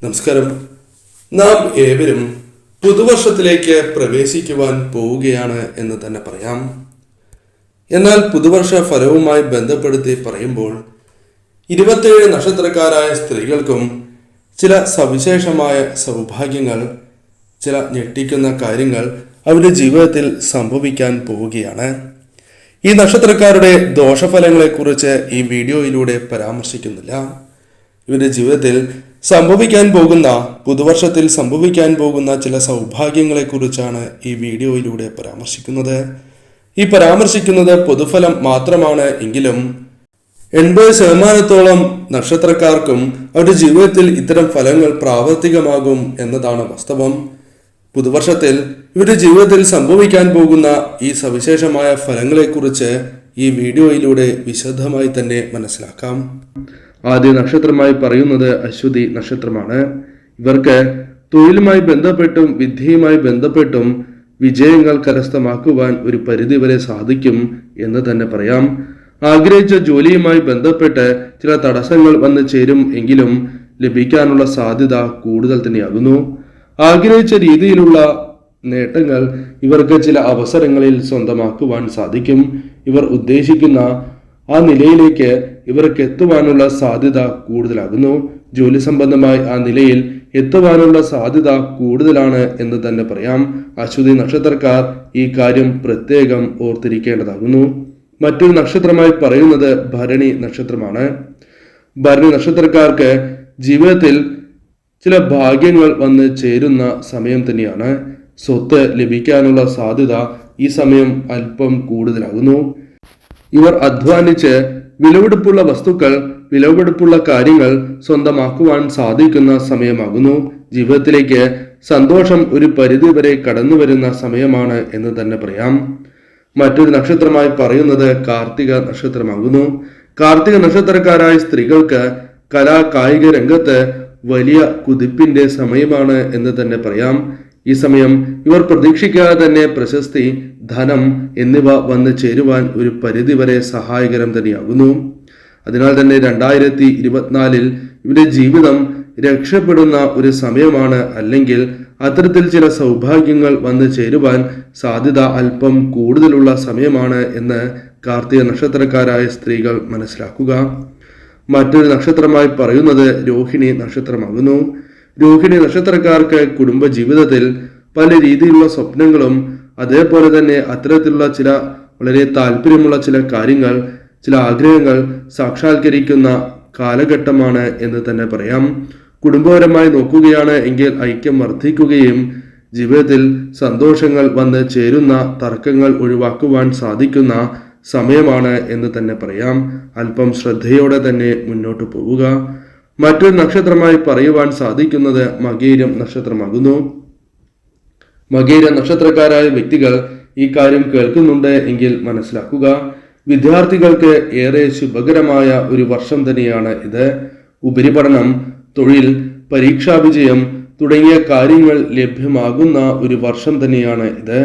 നമസ്കാരം. നാം ഏവരും പുതുവർഷത്തിലേക്ക് പ്രവേശിക്കുവാൻ പോവുകയാണ് എന്ന് തന്നെ പറയാം. എന്നാൽ പുതുവർഷ ഫലവുമായി ബന്ധപ്പെടുത്തി പറയുമ്പോൾ 27 നക്ഷത്രക്കാരായ സ്ത്രീകൾക്കും ചില സവിശേഷമായ സൗഭാഗ്യങ്ങൾ, ചില ഞെട്ടിക്കുന്ന കാര്യങ്ങൾ അവരുടെ ജീവിതത്തിൽ സംഭവിക്കാൻ പോവുകയാണ്. ഈ നക്ഷത്രക്കാരുടെ ദോഷഫലങ്ങളെക്കുറിച്ച് ഈ വീഡിയോയിലൂടെ പരാമർശിക്കുന്നില്ല. ഇവരുടെ ജീവിതത്തിൽ സംഭവിക്കാൻ പോകുന്ന, പുതുവർഷത്തിൽ സംഭവിക്കാൻ പോകുന്ന ചില സൗഭാഗ്യങ്ങളെക്കുറിച്ചാണ് ഈ വീഡിയോയിലൂടെ പരാമർശിക്കുന്നത്. ഈ പരാമർശിക്കുന്നത് പൊതുഫലം മാത്രമാണ് എങ്കിലും 80% നക്ഷത്രക്കാർക്കും അവരുടെ ജീവിതത്തിൽ ഇത്തരം ഫലങ്ങൾ പ്രാവർത്തികമാകും എന്നതാണ് വാസ്തവം. പുതുവർഷത്തിൽ ഇവരുടെ ജീവിതത്തിൽ സംഭവിക്കാൻ പോകുന്ന ഈ സവിശേഷമായ ഫലങ്ങളെക്കുറിച്ച് ഈ വീഡിയോയിലൂടെ വിശദമായി തന്നെ മനസ്സിലാക്കാം. ആദ്യ നക്ഷത്രമായി പറയുന്നത് അശ്വതി നക്ഷത്രമാണ്. ഇവർക്ക് തൊഴിലുമായി ബന്ധപ്പെട്ടും വിദ്യയുമായി ബന്ധപ്പെട്ടും വിജയങ്ങൾ കരസ്ഥമാക്കുവാൻ ഒരു പരിധിവരെ സാധിക്കും എന്ന് തന്നെ പറയാം. ആഗ്രഹിച്ച ജോലിയുമായി ബന്ധപ്പെട്ട് ചില തടസ്സങ്ങൾ വന്നു ചേരും എങ്കിലും ലഭിക്കാനുള്ള സാധ്യത കൂടുതൽ തന്നെയാകുന്നു. ആഗ്രഹിച്ച രീതിയിലുള്ള നേട്ടങ്ങൾ ഇവർക്ക് ചില അവസരങ്ങളിൽ സ്വന്തമാക്കുവാൻ സാധിക്കും. ഇവർ ഉദ്ദേശിക്കുന്ന ആ നിലയിലേക്ക് ഇവർക്ക് എത്തുവാനുള്ള സാധ്യത കൂടുതലാകുന്നു. ജോലി സംബന്ധമായി ആ നിലയിൽ എത്തുവാനുള്ള സാധ്യത കൂടുതലാണ് എന്ന് തന്നെ പറയാം. അശ്വതി നക്ഷത്രക്കാർ ഈ കാര്യം പ്രത്യേകം ഓർത്തിരിക്കേണ്ടതാകുന്നു. മറ്റൊരു നക്ഷത്രമായി പറയുന്നത് ഭരണി നക്ഷത്രമാണ്. ഭരണി നക്ഷത്രക്കാർക്ക് ജീവിതത്തിൽ ചില ഭാഗ്യങ്ങൾ വന്ന് ചേരുന്ന സമയം തന്നെയാണ്. സ്വത്ത് ലഭിക്കാനുള്ള സാധ്യത ഈ സമയം അല്പം കൂടുതലാകുന്നു. ഇവർ അധ്വാനിച്ച് വിലപിടിപ്പുള്ള വസ്തുക്കൾ, വിലപിടിപ്പുള്ള കാര്യങ്ങൾ സ്വന്തമാക്കുവാൻ സാധിക്കുന്ന സമയമാകുന്നു. ജീവിതത്തിലേക്ക് സന്തോഷം ഒരു പരിധിവരെ കടന്നു വരുന്ന സമയമാണ് എന്ന് തന്നെ പറയാം. മറ്റൊരു നക്ഷത്രമായി പറയുന്നത് കാർത്തിക നക്ഷത്രമാകുന്നു. കാർത്തിക നക്ഷത്രക്കാരായ സ്ത്രീകൾക്ക് കലാ കായിക രംഗത്ത് വലിയ കുതിപ്പിന്റെ സമയമാണ് എന്ന് തന്നെ പറയാം. ഈ സമയം ഇവർ പ്രതീക്ഷിക്കാതെ തന്നെ പ്രശസ്തി, ധനം എന്നിവ വന്നു ചേരുവാൻ ഒരു പരിധിവരെ സഹായകരം തന്നെയാകുന്നു. അതിനാൽ തന്നെ 2024 ഇവരുടെ ജീവിതം രക്ഷപ്പെടുന്ന ഒരു സമയമാണ്, അല്ലെങ്കിൽ അത്തരത്തിൽ ചില സൗഭാഗ്യങ്ങൾ വന്നു ചേരുവാൻ സാധ്യത അല്പം കൂടുതലുള്ള സമയമാണ് എന്ന് കാർത്തിക നക്ഷത്രക്കാരായ സ്ത്രീകൾ മനസ്സിലാക്കുക. മറ്റൊരു നക്ഷത്രമായി പറയുന്നത് രോഹിണി നക്ഷത്രമാകുന്നു. രോഹിണി നക്ഷത്രക്കാർക്ക് കുടുംബ ജീവിതത്തിൽ പല രീതിയിലുള്ള സ്വപ്നങ്ങളും, അതേപോലെ തന്നെ അത്തരത്തിലുള്ള ചില വളരെ താല്പര്യമുള്ള ചില കാര്യങ്ങൾ, ചില ആഗ്രഹങ്ങൾ സാക്ഷാത്കരിക്കുന്ന കാലഘട്ടമാണ് എന്ന് തന്നെ പറയാം. കുടുംബപരമായി നോക്കുകയാണ് എങ്കിൽ ഐക്യം വർദ്ധിക്കുകയും ജീവിതത്തിൽ സന്തോഷങ്ങൾ വന്ന് ചേരുന്ന, തർക്കങ്ങൾ ഒഴിവാക്കുവാൻ സാധിക്കുന്ന സമയമാണ് എന്ന് തന്നെ പറയാം. അല്പം ശ്രദ്ധയോടെ തന്നെ മുന്നോട്ട് പോവുക. മറ്റൊരു നക്ഷത്രമായി പറയുവാൻ സാധിക്കുന്നത് മകയിരം നക്ഷത്രമാകുന്നു. മകയിരം നക്ഷത്രക്കാരായ വ്യക്തികൾ ഈ കാര്യം കേൾക്കുന്നുണ്ട് എങ്കിൽ മനസ്സിലാക്കുക. വിദ്യാർത്ഥികൾക്ക് ഏറെ ശുഭകരമായ ഒരു വർഷം തന്നെയാണ് ഇത്. ഉപരിപഠനം, തൊഴിൽ, പരീക്ഷാ വിജയം തുടങ്ങിയ കാര്യങ്ങൾ ലഭ്യമാകുന്ന ഒരു വർഷം തന്നെയാണ് ഇത്.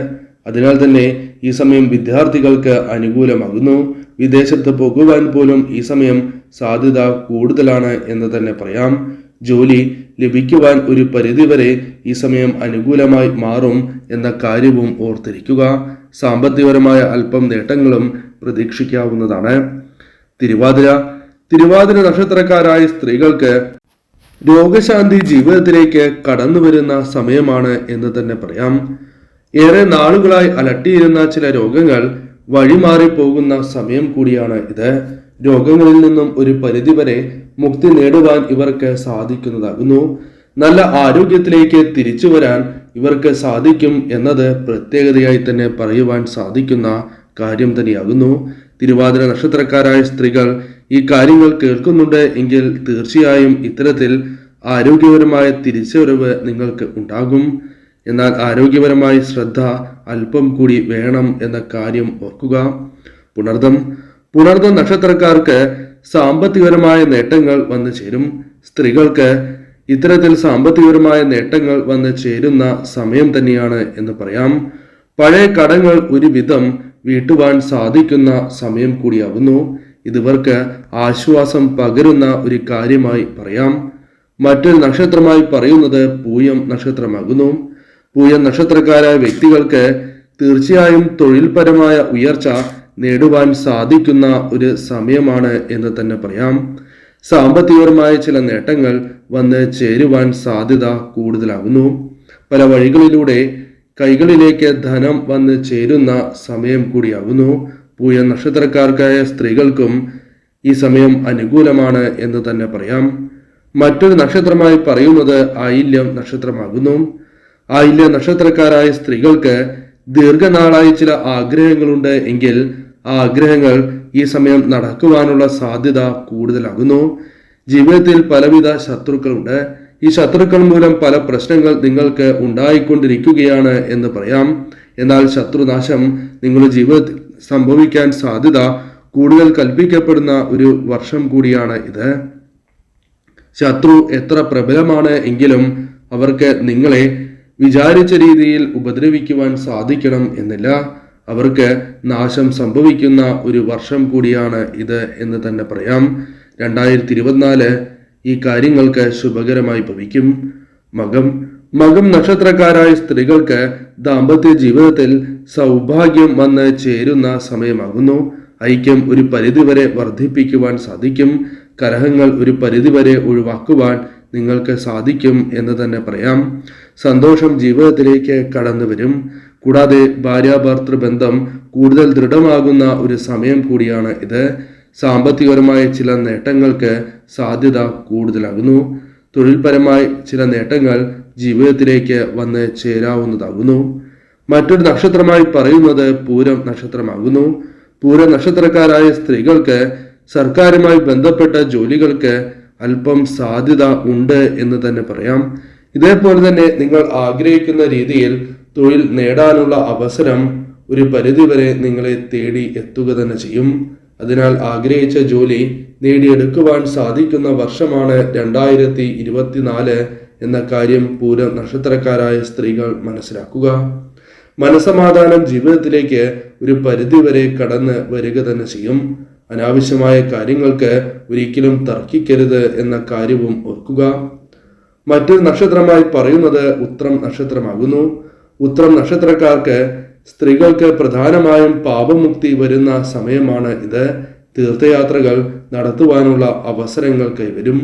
അതിനാൽ തന്നെ ഈ സമയം വിദ്യാർത്ഥികൾക്ക് അനുകൂലമാകുന്നു. വിദേശത്ത് പോകുവാൻ പോലും ഈ സമയം സാധ്യത കൂടുതലാണ് എന്ന് തന്നെ പറയാം. ജോലി ലഭിക്കുവാൻ ഒരു പരിധിവരെ ഈ സമയം അനുകൂലമായി മാറും എന്ന കാര്യവും ഓർത്തിരിക്കുക. സാമ്പത്തികപരമായ അല്പം നേട്ടങ്ങളും പ്രതീക്ഷിക്കാവുന്നതാണ്. തിരുവാതിര നക്ഷത്രക്കാരായ സ്ത്രീകൾക്ക് രോഗശാന്തി ജീവിതത്തിലേക്ക് കടന്നു വരുന്ന സമയമാണ് എന്ന് തന്നെ പറയാം. ഏറെ നാളുകളായി അലട്ടിയിരുന്ന ചില രോഗങ്ങൾ വഴിമാറിപ്പോകുന്ന സമയം കൂടിയാണ് ഇത്. രോഗങ്ങളിൽ നിന്നും ഒരു പരിധിവരെ മുക്തി നേടുവാൻ ഇവർക്ക് സാധിക്കുന്നതാകുന്നു. നല്ല ആരോഗ്യത്തിലേക്ക് തിരിച്ചു വരാൻ ഇവർക്ക് സാധിക്കും എന്നത് പ്രത്യേകതയായി തന്നെ പറയുവാൻ സാധിക്കുന്ന കാര്യം തന്നെയാകുന്നു. തിരുവാതിര നക്ഷത്രക്കാരായ സ്ത്രീകൾ ഈ കാര്യങ്ങൾ കേൾക്കുന്നുണ്ട് എങ്കിൽ തീർച്ചയായും ഇത്തരത്തിൽ ആരോഗ്യപരമായ തിരിച്ചുവരവ് നിങ്ങൾക്ക് ഉണ്ടാകും. എന്നാൽ ആരോഗ്യപരമായ ശ്രദ്ധ അല്പം കൂടി വേണം എന്ന കാര്യം ഓർക്കുക. പുണർദം നക്ഷത്രക്കാർക്ക് സാമ്പത്തികപരമായ നേട്ടങ്ങൾ വന്നു ചേരും. സ്ത്രീകൾക്ക് ഇത്തരത്തിൽ സാമ്പത്തികപരമായ നേട്ടങ്ങൾ വന്നു ചേരുന്ന സമയം തന്നെയാണ് എന്ന് പറയാം. പഴയ കടങ്ങൾ ഒരുവിധം വീട്ടുവാൻ സാധിക്കുന്ന സമയം കൂടിയാകുന്നു. ഇതിവർക്ക് ആശ്വാസം പകരുന്ന ഒരു കാര്യമായി പറയാം. മറ്റൊരു നക്ഷത്രമായി പറയുന്നത് പൂയം നക്ഷത്രമാകുന്നു. പൂയം നക്ഷത്രക്കാരായ വ്യക്തികൾക്ക് തീർച്ചയായും തൊഴിൽപരമായ ഉയർച്ച നേടുവാൻ സാധിക്കുന്ന ഒരു സമയമാണ് എന്ന് തന്നെ പറയാം. സാമ്പത്തികപരമായ ചില നേട്ടങ്ങൾ വന്ന് ചേരുവാൻ സാധ്യത കൂടുതലാകുന്നു. പല വഴികളിലൂടെ കൈകളിലേക്ക് ധനം വന്ന് ചേരുന്ന സമയം കൂടിയാകുന്നു. പൂയ നക്ഷത്രക്കാർക്കായ സ്ത്രീകൾക്കും ഈ സമയം അനുകൂലമാണ് എന്ന് തന്നെ പറയാം. മറ്റൊരു നക്ഷത്രമായി പറയുന്നത് ആയില്യം നക്ഷത്രമാകുന്നു. ആയില്യ നക്ഷത്രക്കാരായ സ്ത്രീകൾക്ക് ദീർഘനാളായി ചില ആഗ്രഹങ്ങളുണ്ട് എങ്കിൽ ആ ആഗ്രഹങ്ങൾ ഈ സമയം നടക്കുവാനുള്ള സാധ്യത കൂടുതലാകുന്നു. ജീവിതത്തിൽ പലവിധ ശത്രുക്കളുണ്ട്. ഈ ശത്രുക്കൾ മൂലം പല പ്രശ്നങ്ങൾ നിങ്ങൾക്ക് ഉണ്ടായിക്കൊണ്ടിരിക്കുകയാണ് എന്ന് പറയാം. എന്നാൽ ശത്രുനാശം നിങ്ങളുടെ ജീവിതത്തിൽ സംഭവിക്കാൻ സാധ്യത കൂടുതൽ കൽപ്പിക്കപ്പെടുന്ന ഒരു വർഷം കൂടിയാണ് ഇത്. ശത്രു എത്ര പ്രബലമാണ് എങ്കിലും അവർക്ക് നിങ്ങളെ വിചാരിച്ച രീതിയിൽ ഉപദ്രവിക്കുവാൻ സാധിക്കണം എന്നില്ല. അവർക്ക് നാശം സംഭവിക്കുന്ന ഒരു വർഷം കൂടിയാണ് ഇത് എന്ന് തന്നെ പറയാം. 2024 ഈ കാര്യങ്ങൾക്ക് ശുഭകരമായി ഭവിക്കും. മകം നക്ഷത്രക്കാരായ സ്ത്രീകൾക്ക് ദാമ്പത്യ ജീവിതത്തിൽ സൗഭാഗ്യം വന്ന് ചേരുന്ന സമയമാകുന്നു. ഐക്യം ഒരു പരിധിവരെ വർദ്ധിപ്പിക്കുവാൻ സാധിക്കും. കലഹങ്ങൾ ഒരു പരിധിവരെ ഒഴിവാക്കുവാൻ നിങ്ങൾക്ക് സാധിക്കും എന്ന് തന്നെ പറയാം. സന്തോഷം ജീവിതത്തിലേക്ക് കടന്നു വരും. കൂടാതെ ഭാര്യാഭർത്തൃ ബന്ധം കൂടുതൽ ദൃഢമാകുന്ന ഒരു സമയം കൂടിയാണ് ഇത്. സാമ്പത്തികപരമായ ചില നേട്ടങ്ങൾക്ക് സാധ്യത കൂടുതലാകുന്നു. തൊഴിൽപരമായ ചില നേട്ടങ്ങൾ ജീവിതത്തിലേക്ക് വന്ന് ചേരാവുന്നതാകുന്നു. മറ്റൊരു നക്ഷത്രമായി പറയുന്നത് പൂരം നക്ഷത്രമാകുന്നു. പൂരം നക്ഷത്രക്കാരായ സ്ത്രീകൾക്ക് സർക്കാരുമായി ബന്ധപ്പെട്ട ജോലികൾക്ക് അല്പം സാധ്യത ഉണ്ട് എന്ന് തന്നെ പറയാം. ഇതേപോലെ തന്നെ നിങ്ങൾ ആഗ്രഹിക്കുന്ന രീതിയിൽ തൊഴിൽ നേടാനുള്ള അവസരം ഒരു പരിധിവരെ നിങ്ങളെ തേടി എത്തുക തന്നെ ചെയ്യും. അതിനാൽ ആഗ്രഹിച്ച ജോലി നേടിയെടുക്കുവാൻ സാധിക്കുന്ന വർഷമാണ് 2024 എന്ന കാര്യം പൂരം നക്ഷത്രക്കാരായ സ്ത്രീകൾ മനസ്സിലാക്കുക. മനസമാധാനം ജീവിതത്തിലേക്ക് ഒരു പരിധിവരെ കടന്ന് വരിക തന്നെ ചെയ്യും. അനാവശ്യമായ കാര്യങ്ങൾക്ക് ഒരിക്കലും തർക്കിക്കരുത് എന്ന കാര്യവും ഓർക്കുക. മറ്റൊരു നക്ഷത്രമായി പറയുന്നത് ഉത്രം നക്ഷത്രമാകുന്നു. ഉത്രം നക്ഷത്രക്കാർക്ക് സ്ത്രീകൾക്ക് പ്രധാനമായും പാപമുക്തി വരുന്ന സമയമാണ് ഇത്. തീർത്ഥയാത്രകൾ നടത്തുവാനുള്ള അവസരങ്ങൾ കൈവരും.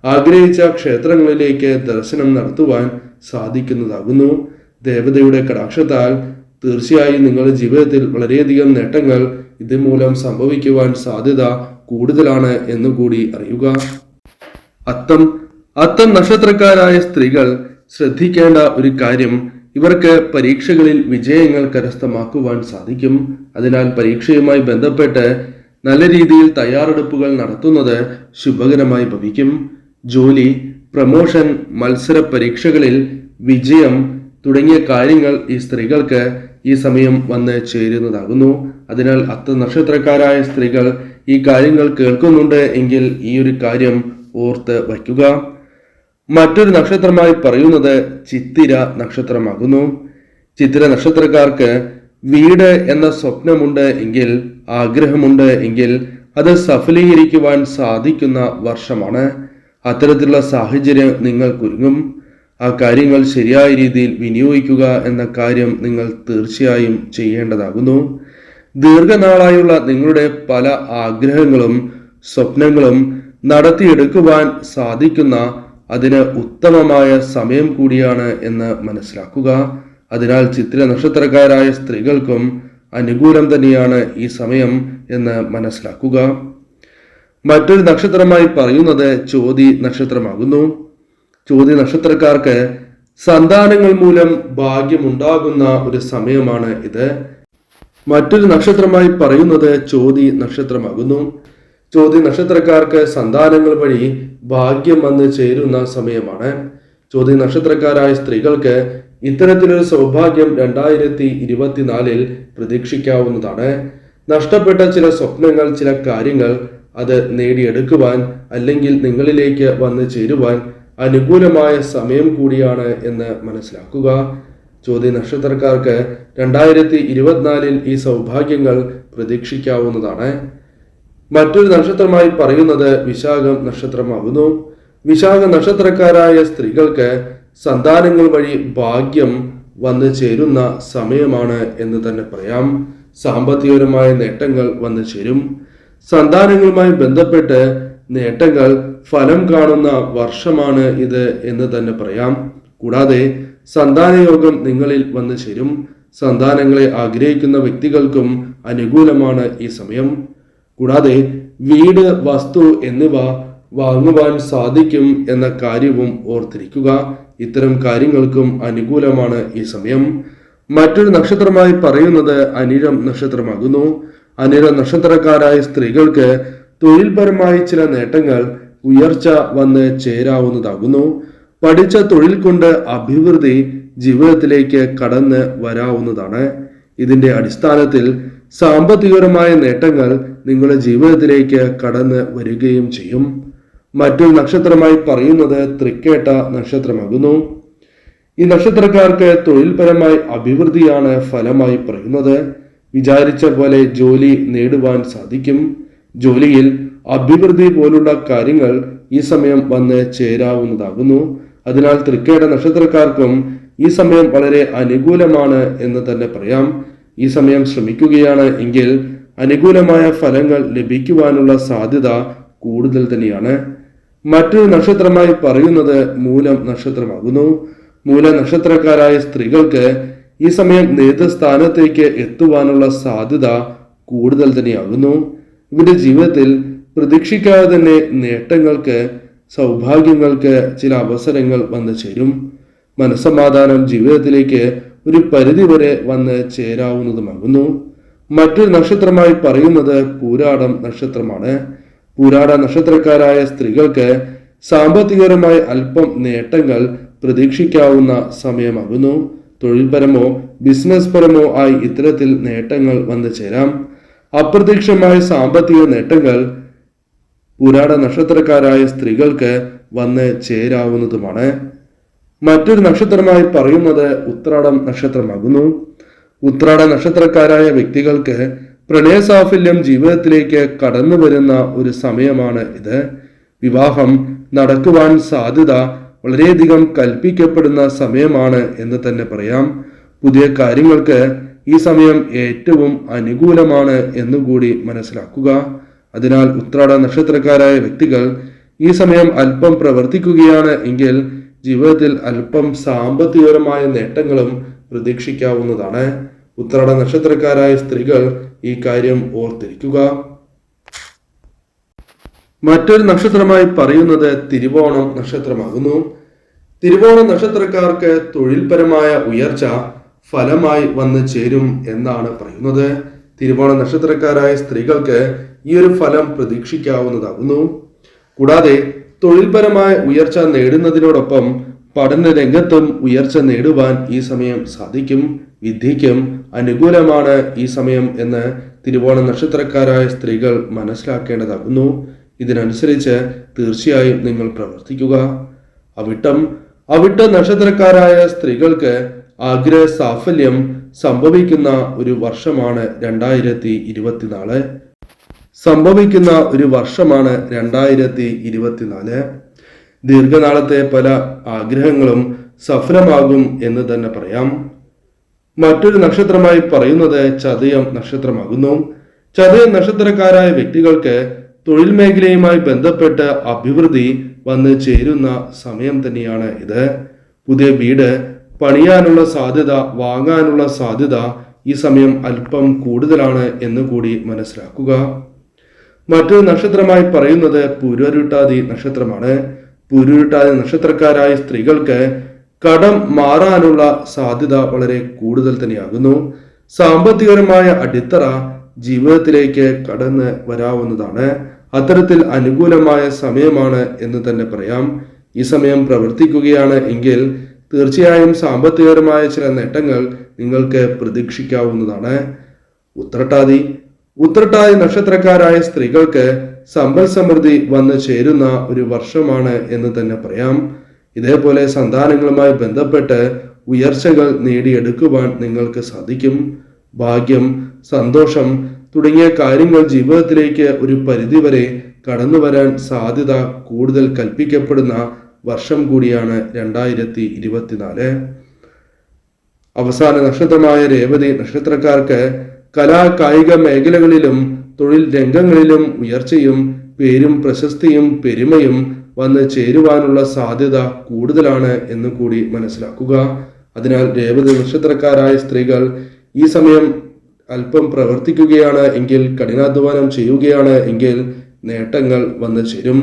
ആഗ്രഹിച്ച ക്ഷേത്രങ്ങളിലേക്ക് ദർശനം നടത്തുവാൻ സാധിക്കുന്നതാകുന്നു. ദേവതയുടെ കടാക്ഷത്താൽ തീർച്ചയായും നിങ്ങളുടെ ജീവിതത്തിൽ വളരെയധികം നേട്ടങ്ങൾ ഇതുമൂലം സംഭവിക്കുവാൻ സാധ്യത കൂടുതലാണ് എന്നുകൂടി അറിയുക. അത്തം നക്ഷത്രക്കാരായ സ്ത്രീകൾ ശ്രദ്ധിക്കേണ്ട ഒരു കാര്യം, ഇവർക്ക് പരീക്ഷകളിൽ വിജയങ്ങൾ കരസ്ഥമാക്കുവാൻ സാധിക്കും. അതിനാൽ പരീക്ഷയുമായി ബന്ധപ്പെട്ട് നല്ല രീതിയിൽ തയ്യാറെടുപ്പുകൾ നടത്തുന്നത് ശുഭകരമായി ഭവിക്കും. ജോലി, പ്രമോഷൻ, മത്സര പരീക്ഷകളിൽ വിജയം തുടങ്ങിയ കാര്യങ്ങൾ ഈ സ്ത്രീകൾക്ക് ഈ സമയം വന്ന് ചേരുന്നതാകുന്നു. അതിനാൽ നക്ഷത്രക്കാരായ സ്ത്രീകൾ ഈ കാര്യങ്ങൾ കേൾക്കുന്നുണ്ട് എങ്കിൽ ഈ ഒരു കാര്യം ഓർത്ത് വയ്ക്കുക. മറ്റൊരു നക്ഷത്രമായി പറയുന്നത് ചിത്തിര നക്ഷത്രമാകുന്നു. ചിത്തിര നക്ഷത്രക്കാർക്ക് വീട് എന്ന സ്വപ്നമുണ്ട് എങ്കിൽ, ആഗ്രഹമുണ്ട് എങ്കിൽ അത് സഫലീകരിക്കുവാൻ സാധിക്കുന്ന വർഷമാണ്. അത്തരത്തിലുള്ള സാഹചര്യം നിങ്ങൾക്കൊരുങ്ങും. ആ കാര്യങ്ങൾ ശരിയായ രീതിയിൽ വിനിയോഗിക്കുക എന്ന കാര്യം നിങ്ങൾ തീർച്ചയായും ചെയ്യേണ്ടതാകുന്നു. ദീർഘനാളായുള്ള നിങ്ങളുടെ പല ആഗ്രഹങ്ങളും സ്വപ്നങ്ങളും നടത്തിയെടുക്കുവാൻ സാധിക്കുന്ന അതിന് ഉത്തമമായ സമയം കൂടിയാണ് എന്ന് മനസ്സിലാക്കുക. അതിനാൽ ചിത്തിര നക്ഷത്രക്കാരായ സ്ത്രീകൾക്കും അനുകൂലം തന്നെയാണ് ഈ സമയം എന്ന് മനസ്സിലാക്കുക. മറ്റൊരു നക്ഷത്രമായി പറയുന്നത് ചോതി നക്ഷത്രമാകുന്നു. ചോതി നക്ഷത്രക്കാർക്ക് സന്താനങ്ങൾ മൂലം ഭാഗ്യമുണ്ടാകുന്ന ഒരു സമയമാണ് ഇത്. മറ്റൊരു നക്ഷത്രമായി പറയുന്നത് ചോതി നക്ഷത്രമാകുന്നു. ചോതി നക്ഷത്രക്കാർക്ക് സന്താനങ്ങൾ വഴി ഭാഗ്യം വന്ന് ചേരുന്ന സമയമാണ്. ചോതി നക്ഷത്രക്കാരായ സ്ത്രീകൾക്ക് ഇത്തരത്തിലൊരു സൗഭാഗ്യം 2024 പ്രതീക്ഷിക്കാവുന്നതാണ്. നഷ്ടപ്പെട്ട ചില സ്വപ്നങ്ങൾ, ചില കാര്യങ്ങൾ അത് നേടിയെടുക്കുവാൻ അല്ലെങ്കിൽ നിങ്ങളിലേക്ക് വന്ന് ചേരുവാൻ അനുകൂലമായ സമയം കൂടിയാണ് എന്ന് മനസ്സിലാക്കുക. ചോതി നക്ഷത്രക്കാർക്ക് 2024 ഈ സൗഭാഗ്യങ്ങൾ പ്രതീക്ഷിക്കാവുന്നതാണ്. മറ്റൊരു നക്ഷത്രമായി പറയുന്നത് വിശാഖം നക്ഷത്രമാകുന്നു. വിശാഖ നക്ഷത്രക്കാരായ സ്ത്രീകൾക്ക് സന്താനങ്ങൾ വഴി ഭാഗ്യം വന്നു ചേരുന്ന സമയമാണ് എന്ന് തന്നെ പറയാം. സാമ്പത്തികപരമായ നേട്ടങ്ങൾ വന്നു ചേരും. സന്താനങ്ങളുമായി ബന്ധപ്പെട്ട് നേട്ടങ്ങൾ ഫലം കാണുന്ന വർഷമാണ് ഇത് എന്ന് തന്നെ പറയാം. കൂടാതെ സന്താനയോഗം നിങ്ങളിൽ വന്നു ചേരും. സന്താനങ്ങളെ ആഗ്രഹിക്കുന്ന വ്യക്തികൾക്കും അനുകൂലമാണ് ഈ സമയം. കൂടാതെ വീട്, വസ്തു എന്നിവ വാങ്ങുവാൻ സാധിക്കും എന്ന കാര്യവും ഓർത്തിരിക്കുക. ഇത്തരം കാര്യങ്ങൾക്കും അനുകൂലമാണ് ഈ സമയം. മറ്റൊരു നക്ഷത്രമായി പറയുന്നത് അനിഴം നക്ഷത്രമാകുന്നു. അനിഴം നക്ഷത്രക്കാരായ സ്ത്രീകൾക്ക് തൊഴിൽപരമായി ചില നേട്ടങ്ങൾ, ഉയർച്ച വന്ന് ചേരാവുന്നതാകുന്നു. പഠിച്ച തൊഴിൽ കൊണ്ട് അഭിവൃദ്ധി ജീവിതത്തിലേക്ക് കടന്ന് വരാവുന്നതാണ്. ഇതിന്റെ അടിസ്ഥാനത്തിൽ സാമ്പത്തികപരമായ നേട്ടങ്ങൾ നിങ്ങളുടെ ജീവിതത്തിലേക്ക് കടന്ന് വരികയും ചെയ്യും. മറ്റൊരു നക്ഷത്രമായി പറയുന്നത് തൃക്കേട്ട നക്ഷത്രമാകുന്നു. ഈ നക്ഷത്രക്കാർക്ക് തൊഴിൽപരമായി അഭിവൃദ്ധിയാണ് ഫലമായി പറയുന്നത്. വിചാരിച്ച പോലെ ജോലി നേടുവാൻ സാധിക്കും. ജോലിയിൽ അഭിവൃദ്ധി പോലുള്ള കാര്യങ്ങൾ ഈ സമയം വന്ന് ചേരാവുന്നതാകുന്നു. അതിനാൽ തൃക്കേട്ട നക്ഷത്രക്കാർക്കും ഈ സമയം വളരെ അനുകൂലമാണ് എന്ന് തന്നെ പറയാം. ഈ സമയം ശ്രമിക്കുകയാണ് എങ്കിൽ അനുകൂലമായ ഫലങ്ങൾ ലഭിക്കുവാനുള്ള സാധ്യത കൂടുതൽ തന്നെയാണ്. മറ്റൊരു നക്ഷത്രമായി പറയുന്നത് മൂലം നക്ഷത്രമാകുന്നു. മൂല നക്ഷത്രക്കാരായ സ്ത്രീകൾക്ക് ഈ സമയം നേതൃസ്ഥാനത്തേക്ക് എത്തുവാനുള്ള സാധ്യത കൂടുതൽ തന്നെയാകുന്നു. ഇവരുടെ ജീവിതത്തിൽ പ്രതീക്ഷിക്കാതെ തന്നെ നേട്ടങ്ങൾക്ക്, സൗഭാഗ്യങ്ങൾക്ക് ചില അവസരങ്ങൾ വന്നു ചേരും. മനസ്സമാധാനം ജീവിതത്തിലേക്ക് ഒരു പരിധിവരെ വന്ന് ചേരാവുന്നതുമാകുന്നു. മറ്റൊരു നക്ഷത്രമായി പറയുന്നത് പൂരാടം നക്ഷത്രമാണ്. പൂരാട നക്ഷത്രക്കാരായ സ്ത്രീകൾക്ക് സാമ്പത്തികപരമായി അല്പം നേട്ടങ്ങൾ പ്രതീക്ഷിക്കാവുന്ന സമയമാകുന്നു. തൊഴിൽപരമോ ബിസിനസ് പരമോ ആയി ഇത്തരത്തിൽ നേട്ടങ്ങൾ വന്നു ചേരാം. അപ്രതീക്ഷിതമായ സാമ്പത്തിക നേട്ടങ്ങൾ പൂരാട നക്ഷത്രക്കാരായ സ്ത്രീകൾക്ക് വന്ന് ചേരാവുന്നതുമാണ്. മറ്റൊരു നക്ഷത്രമായി പറയുന്നത് ഉത്രാടം നക്ഷത്രമാകുന്നു. ഉത്രാട നക്ഷത്രക്കാരായ വ്യക്തികൾക്ക് പ്രണയസാഫല്യം ജീവിതത്തിലേക്ക് കടന്നു വരുന്ന ഒരു സമയമാണ് ഇത്. വിവാഹം നടക്കുവാൻ സാധ്യത വളരെയധികം കൽപ്പിക്കപ്പെടുന്ന സമയമാണ് എന്ന് തന്നെ പറയാം. പുതിയ കാര്യങ്ങൾക്ക് ഈ സമയം ഏറ്റവും അനുകൂലമാണ് എന്നുകൂടി മനസ്സിലാക്കുക. അതിനാൽ ഉത്രാട നക്ഷത്രക്കാരായ വ്യക്തികൾ ഈ സമയം അല്പം പ്രവർത്തിക്കുകയാണ് എങ്കിൽ ജീവിതത്തിൽ അല്പം സാമ്പത്തികപരമായ നേട്ടങ്ങളും പ്രതീക്ഷിക്കാവുന്നതാണ്. ഉത്രാട നക്ഷത്രക്കാരായ സ്ത്രീകൾ ഈ കാര്യം ഓർത്തിരിക്കുക. മറ്റൊരു നക്ഷത്രമായി പറയുന്നത് തിരുവോണം നക്ഷത്രമാകുന്നു. തിരുവോണ നക്ഷത്രക്കാർക്ക് തൊഴിൽപരമായ ഉയർച്ച ഫലമായി വന്നു ചേരും എന്നാണ് പറയുന്നത്. തിരുവോണ നക്ഷത്രക്കാരായ സ്ത്രീകൾക്ക് ഈ ഒരു ഫലം പ്രതീക്ഷിക്കാവുന്നതാകുന്നു. കൂടാതെ തൊഴിൽപരമായ ഉയർച്ച നേടുന്നതിനോടൊപ്പം പഠന രംഗത്തും ഉയർച്ച നേടുവാൻ ഈ സമയം സാധിക്കും. വിദ്യയ്ക്കും അനുകൂലമാണ് ഈ സമയം എന്ന് തിരുവോണ നക്ഷത്രക്കാരായ സ്ത്രീകൾ മനസ്സിലാക്കേണ്ടതാകുന്നു. ഇതിനനുസരിച്ച് തീർച്ചയായും നിങ്ങൾ പ്രവർത്തിക്കുക. അവിട്ട നക്ഷത്രക്കാരായ സ്ത്രീകൾക്ക് ആഗ്രഹ സാഫല്യം സംഭവിക്കുന്ന ഒരു വർഷമാണ് 2024. ദീർഘനാളത്തെ പല ആഗ്രഹങ്ങളും സഫലമാകും എന്ന് തന്നെ പറയാം. മറ്റൊരു നക്ഷത്രമായി പറയുന്നത് ചതയം നക്ഷത്രമാകുന്നു. ചതയം നക്ഷത്രക്കാരായ വ്യക്തികൾക്ക് തൊഴിൽ മേഖലയുമായി ബന്ധപ്പെട്ട് അഭിവൃദ്ധി വന്ന് ചേരുന്ന സമയം തന്നെയാണ് ഇത്. പുതിയ വീട് പണിയാനുള്ള സാധ്യത, വാങ്ങാനുള്ള സാധ്യത ഈ സമയം അല്പം കൂടുതലാണ് എന്ന് കൂടി മനസ്സിലാക്കുക. മറ്റൊരു നക്ഷത്രമായി പറയുന്നത് പുരുരുട്ടാതി നക്ഷത്രമാണ്. പുരുരുട്ടാതി നക്ഷത്രക്കാരായ സ്ത്രീകൾക്ക് കടം മാറാനുള്ള സാധ്യത വളരെ കൂടുതൽ തന്നെയാകുന്നു. സാമ്പത്തികപരമായ അടിത്തറ ജീവിതത്തിലേക്ക് കടന്ന് വരാവുന്നതാണ്. അത്തരത്തിൽ അനുകൂലമായ സമയമാണ് എന്ന് തന്നെ പറയാം. ഈ സമയം പ്രവർത്തിക്കുകയാണ് എങ്കിൽ തീർച്ചയായും സാമ്പത്തികപരമായ ചില നേട്ടങ്ങൾ നിങ്ങൾക്ക് പ്രതീക്ഷിക്കാവുന്നതാണ്. ഉത്രട്ടാതി നക്ഷത്രക്കാരായ സ്ത്രീകൾക്ക് സമ്പൽ സമൃദ്ധി വന്നു ചേരുന്ന ഒരു വർഷമാണ് എന്ന് തന്നെ പറയാം. ഇതേപോലെ സന്താനങ്ങളുമായി ബന്ധപ്പെട്ട് ഉയർച്ചകൾ നേടിയെടുക്കുവാൻ നിങ്ങൾക്ക് സാധിക്കും. ഭാഗ്യം, സന്തോഷം തുടങ്ങിയ കാര്യങ്ങൾ ജീവിതത്തിലേക്ക് ഒരു പരിധിവരെ കടന്നു വരാൻ സാധ്യത കൂടുതൽ കൽപ്പിക്കപ്പെടുന്ന വർഷം കൂടിയാണ് 2024. അവസാന നക്ഷത്രമായ രേവതി നക്ഷത്രക്കാർക്ക് കലാ കായിക മേഖലകളിലും തൊഴിൽ രംഗങ്ങളിലും ഉയർച്ചയും പേരും പ്രശസ്തിയും പെരുമയും വന്ന് ചേരുവാനുള്ള സാധ്യത കൂടുതലാണ് എന്ന് കൂടി മനസ്സിലാക്കുക. അതിനാൽ രേവതി നക്ഷത്രക്കാരായ സ്ത്രീകൾ ഈ സമയം അല്പം പ്രവർത്തിക്കുകയാണ് എങ്കിൽ, കഠിനാധ്വാനം ചെയ്യുകയാണ് എങ്കിൽ നേട്ടങ്ങൾ വന്നു ചേരും.